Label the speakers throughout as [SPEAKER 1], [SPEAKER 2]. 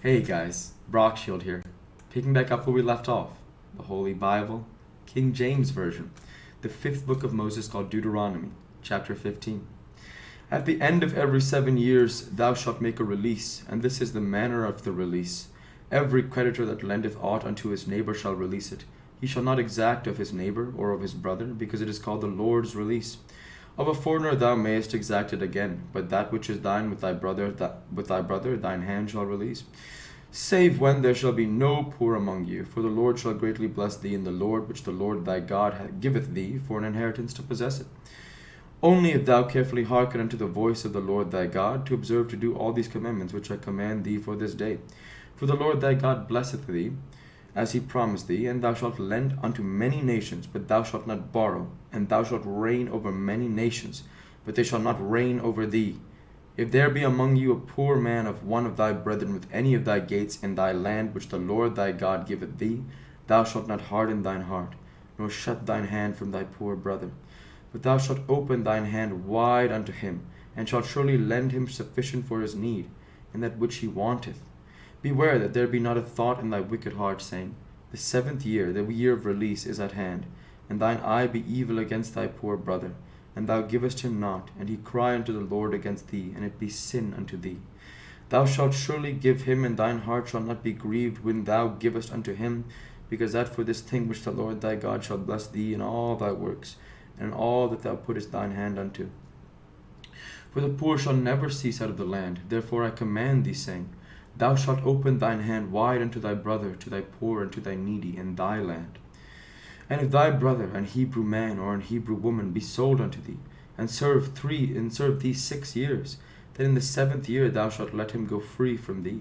[SPEAKER 1] Hey guys, Brockshield here, picking back up where we left off. The Holy Bible, King James Version, the fifth book of Moses called Deuteronomy, chapter 15. At the end of every 7 years thou shalt make a release, and this is the manner of the release. Every creditor that lendeth aught unto his neighbor shall release it. He shall not exact of his neighbor or of his brother, because it is called the Lord's release. Of a foreigner thou mayest exact it again, but that which is thine with thy brother, thine hand shall release. Save when there shall be no poor among you, for the Lord shall greatly bless thee in the Lord, which the Lord thy God giveth thee for an inheritance to possess it. Only if thou carefully hearken unto the voice of the Lord thy God, to observe to do all these commandments which I command thee for this day. For the Lord thy God blesseth thee, as he promised thee, and thou shalt lend unto many nations, but thou shalt not borrow, and thou shalt reign over many nations, but they shall not reign over thee. If there be among you a poor man of one of thy brethren with any of thy gates in thy land which the Lord thy God giveth thee, thou shalt not harden thine heart, nor shut thine hand from thy poor brother, but thou shalt open thine hand wide unto him, and shalt surely lend him sufficient for his need, and that which he wanteth. Beware that there be not a thought in thy wicked heart, saying, The 7th year, the year of release, is at hand, and thine eye be evil against thy poor brother, and thou givest him not, and he cry unto the Lord against thee, and it be sin unto thee. Thou shalt surely give him, and thine heart shall not be grieved when thou givest unto him, because that for this thing which the Lord thy God shall bless thee in all thy works, and in all that thou puttest thine hand unto. For the poor shall never cease out of the land, therefore I command thee, saying, Thou shalt open thine hand wide unto thy brother, to thy poor, and to thy needy in thy land. And if thy brother, an Hebrew man or an Hebrew woman, be sold unto thee, and serve thee 6 years, then in the 7th year thou shalt let him go free from thee.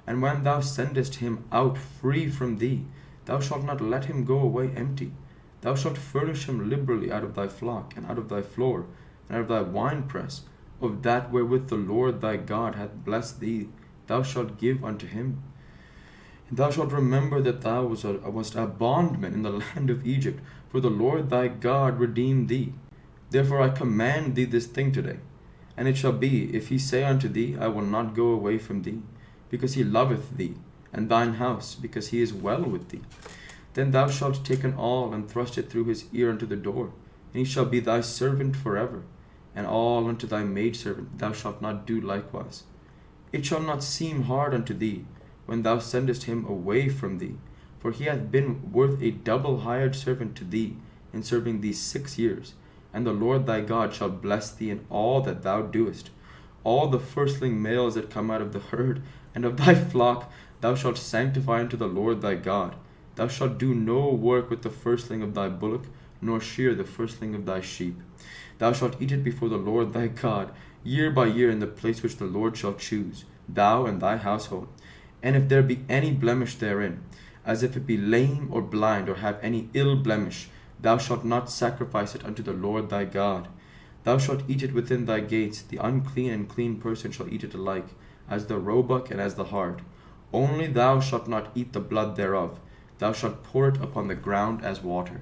[SPEAKER 1] And when thou sendest him out free from thee, thou shalt not let him go away empty. Thou shalt furnish him liberally out of thy flock, and out of thy floor, and out of thy winepress, of that wherewith the Lord thy God hath blessed thee, thou shalt give unto him. And thou shalt remember that thou wast a bondman in the land of Egypt, for the Lord thy God redeemed thee. Therefore I command thee this thing today. And it shall be, if he say unto thee, I will not go away from thee, because he loveth thee, and thine house, because he is well with thee, then thou shalt take an awl, and thrust it through his ear unto the door, and he shall be thy servant forever. And all unto thy maidservant thou shalt not do likewise. It shall not seem hard unto thee, when thou sendest him away from thee, for he hath been worth a double hired servant to thee, in serving thee 6 years. And the Lord thy God shall bless thee in all that thou doest. All the firstling males that come out of the herd and of thy flock thou shalt sanctify unto the Lord thy God. Thou shalt do no work with the firstling of thy bullock, nor shear the firstling of thy sheep. Thou shalt eat it before the Lord thy God, year by year, in the place which the Lord shall choose, thou and thy household. And if there be any blemish therein, as if it be lame or blind, or have any ill blemish, thou shalt not sacrifice it unto the Lord thy God. Thou shalt eat it within thy gates. The unclean and clean person shall eat it alike, as the roebuck and as the hart. Only thou shalt not eat the blood thereof. Thou shalt pour it upon the ground as water.